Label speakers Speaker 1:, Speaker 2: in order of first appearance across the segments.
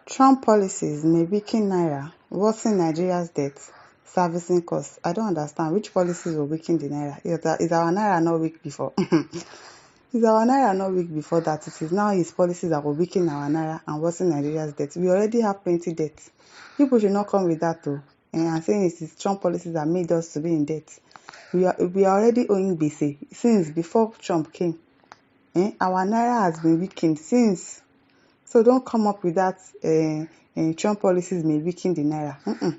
Speaker 1: Trump policies may weaken Naira, worsen Nigeria's debt servicing costs. I don't understand. Which policies will weaken the Naira? Is our Naira not weak before? Is our Naira not weak before that? It is now his policies that will weaken our Naira and worsen Nigeria's debt. We already have plenty debt. People should not come with that though. And saying it is Trump policies that made us to be in debt. We are already owing BC since before Trump came. Our Naira has been weakened since. So don't come up with that Trump policies may weaken the Naira.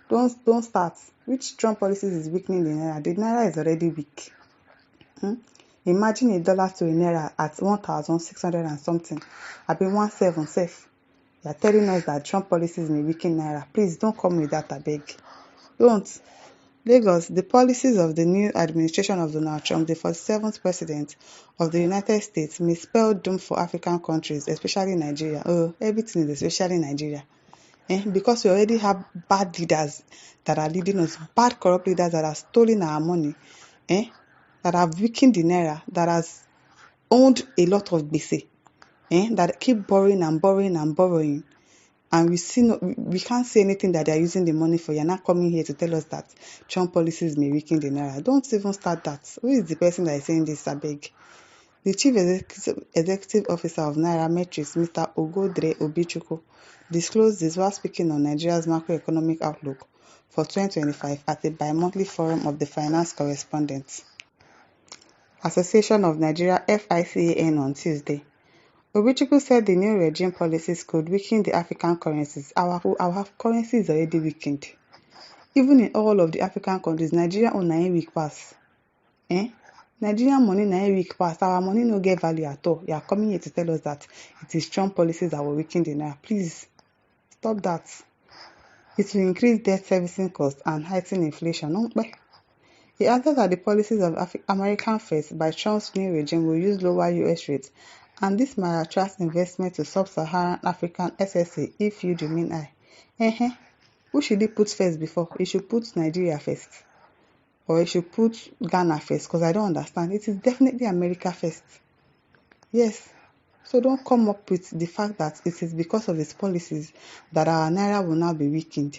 Speaker 1: Don't start. Which Trump policies is weakening the Naira? The Naira is already weak. Imagine a dollar to a Naira at 1,600 and something. I've been 17 safe. You are telling us that Trump policies may weaken Naira. Please don't come with that, I beg. Don't. Lagos, the policies of the new administration of Donald Trump, the 47th president of the United States, may spell doom for African countries, especially Nigeria. Oh, everything is especially Nigeria. Because we already have bad leaders that are leading us, bad corrupt leaders that have stolen our money, that have weakened the Naira, that has owned a lot of BC, that keep borrowing and borrowing and borrowing. And we can't say anything that they're using the money for. You're not coming here to tell us that Trump policies may weaken the Naira. Don't even start that. Who is the person that is saying this, I beg? The Chief Executive Officer of Naira Metrics, Mr. Ogodre Obichukwu, disclosed this while speaking on Nigeria's macroeconomic outlook for 2025 at a bi-monthly forum of the Finance Correspondents Association of Nigeria (FICAN) on Tuesday. Obichukwu said the new regime policies could weaken the African currencies. Our currency is already weakened. Even in all of the African countries, Nigeria own na weak pass. Nigerian money na weak pass. Our money no get value at all. You are coming here to tell us that it is Trump policies that will weaken the Naira. Please, stop that. It will increase debt servicing costs and heighten inflation. He added that the policies of American Fed by Trump's new regime will use lower US rates, and this might attract investment to sub-Saharan African SSA if yield remain high. Who should he put first before? He should put Nigeria first. Or he should put Ghana first, because I don't understand. It is definitely America first. Yes. So don't come up with the fact that it is because of his policies that our Naira will now be weakened.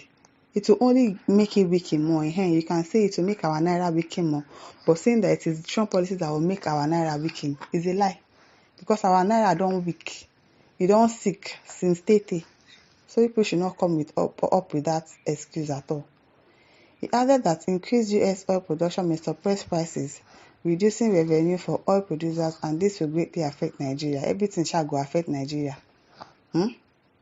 Speaker 1: It will only make it weaken more. You can say it will make our Naira weaken more, but saying that it is Trump policies that will make our Naira weaken is a lie. Because our Naira don't weak. It don't sick since 30. So people should not come up with that excuse at all. He added that increased US oil production may suppress prices, reducing revenue for oil producers, and this will greatly affect Nigeria. Everything shall go affect Nigeria. It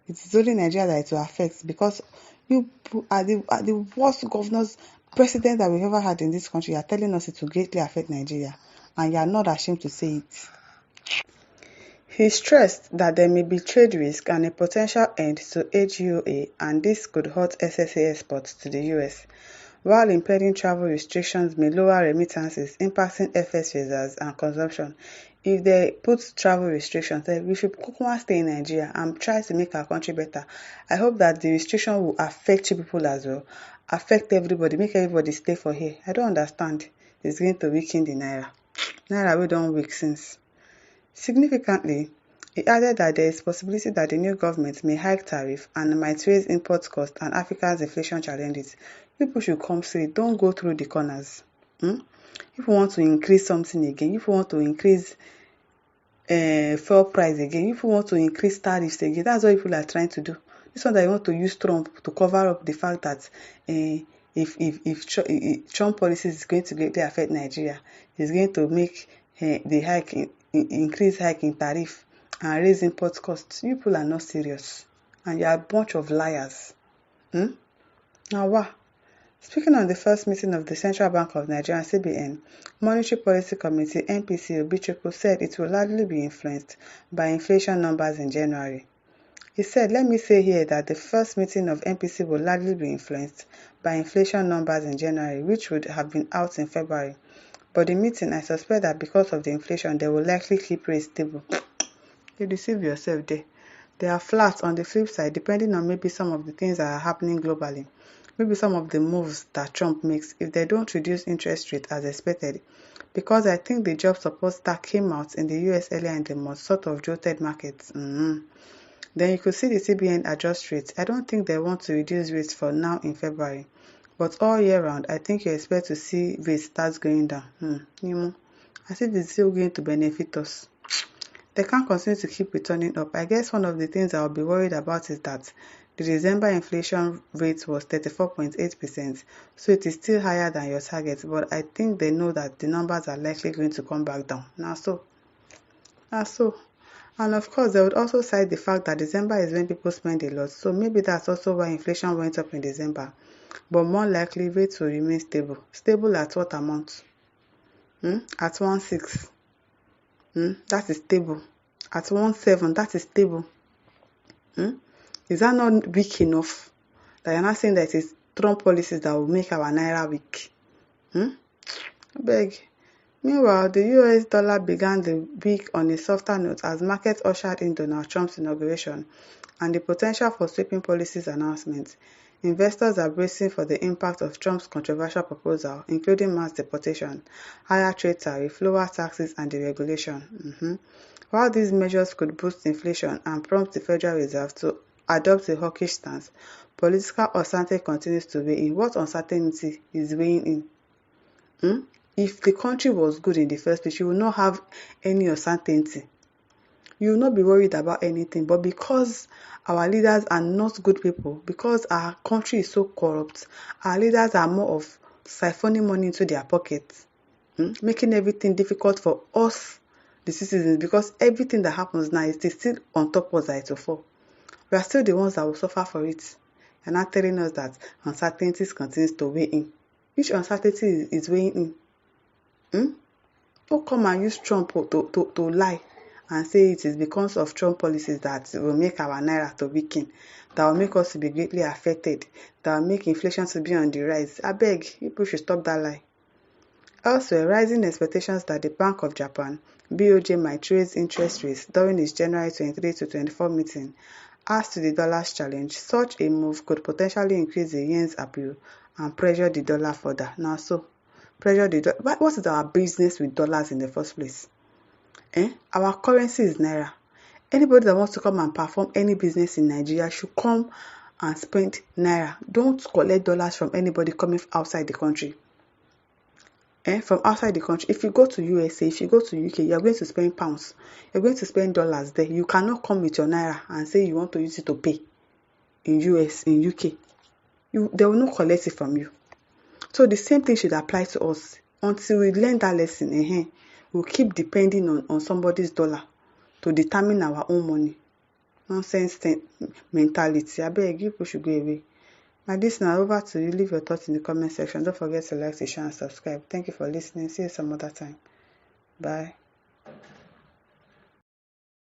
Speaker 1: is only Nigeria that it will affect, because you are the worst governors, president that we've ever had in this country. You are telling us it will greatly affect Nigeria, and you are not ashamed to say it. He stressed that there may be trade risk and a potential end to AGOA, and this could hurt SSA exports to the US, while impending travel restrictions may lower remittances, impacting FX reserves and consumption. If they put travel restrictions, we should stay in Nigeria and try to make our country better. I hope that the restriction will affect you people as well, affect everybody, make everybody stay for here. I don't understand. It's going to weaken the Naira. Naira we don't weak since. Significantly, he added that there is possibility that the new government may hike tariff and might raise import costs and Africa's inflation challenges. People should come say, don't go through the corners. If you want to increase something again, if you want to increase fuel price again, if you want to increase tariffs again, that's what people are trying to do. This one that you want to use Trump to cover up the fact that if Trump policies is going to greatly affect Nigeria, it's going to make the increase hike in tariff and raise import costs. You people are not serious, and you are a bunch of liars. Now what? Speaking on the first meeting of the Central Bank of Nigeria (CBN) Monetary Policy Committee (MPC), Obichukwu said it will largely be influenced by inflation numbers in January. He said, "Let me say here that the first meeting of MPC will largely be influenced by inflation numbers in January, which would have been out in February. But the meeting, I suspect that because of the inflation, they will likely keep rates stable." You deceive yourself there. They are flat on the flip side, depending on maybe some of the things that are happening globally. Maybe some of the moves that Trump makes, if they don't reduce interest rate as expected. Because I think the job support that came out in the US earlier in the month sort of jolted markets. Then you could see the CBN adjust rates. I don't think they want to reduce rates for now in February. But all year round, I think you expect to see rates start going down. As if it's still going to benefit us. They can't continue to keep returning up. I guess one of the things I'll be worried about is that the December inflation rate was 34.8%, so it is still higher than your target, but I think they know that the numbers are likely going to come back down. Now so. And of course, they would also cite the fact that December is when people spend a lot, so maybe that's also why inflation went up in December. But more likely, rates will remain stable. Stable at what amount? At 1.6. That is stable. At 1.7, that is stable. Is that not weak enough? That you're not saying that it is Trump policies that will make our Naira weak? I beg. Meanwhile, the US dollar began the week on a softer note as markets ushered in Donald Trump's inauguration and the potential for sweeping policies announcements. Investors are bracing for the impact of Trump's controversial proposal, including mass deportation, higher trade tariff, lower taxes, and deregulation. While these measures could boost inflation and prompt the Federal Reserve to adopt a hawkish stance, political uncertainty continues to weigh in. What uncertainty is weighing in? If the country was good in the first place, you will not have any uncertainty. You will not be worried about anything. But because our leaders are not good people, because our country is so corrupt, our leaders are more of siphoning money into their pockets, making everything difficult for us, the citizens, because everything that happens now is still on top of us that it will fall. We are still the ones that will suffer for it. You're not telling us that uncertainties continues to weigh in. Which uncertainty is weighing in? Don't come and use Trump to lie and say it is because of Trump policies that will make our Naira to weaken, that will make us to be greatly affected, that will make inflation to be on the rise. I beg, people should stop that lie. Elsewhere, rising expectations that the Bank of Japan, BOJ, might raise interest rates during its January 23 to 24 meeting adds to the dollar's challenge. Such a move could potentially increase the yen's appeal and pressure the dollar further. Now so, pressure the dollar. What is our business with dollars in the first place? Our currency is Naira. Anybody that wants to come and perform any business in Nigeria should come and spend Naira. Don't collect dollars from anybody coming outside the country. From outside the country. If you go to USA, if you go to UK, you're going to spend pounds. You're going to spend dollars there. You cannot come with your Naira and say you want to use it to pay in US, in UK. They will not collect it from you. So the same thing should apply to us. Until we learn that lesson, we'll keep depending on somebody's dollar to determine our own money. Nonsense mentality. I beg you, people should go away. Now this now over to you. Leave your thoughts in the comment section. Don't forget to like, share, and subscribe. Thank you for listening. See you some other time. Bye.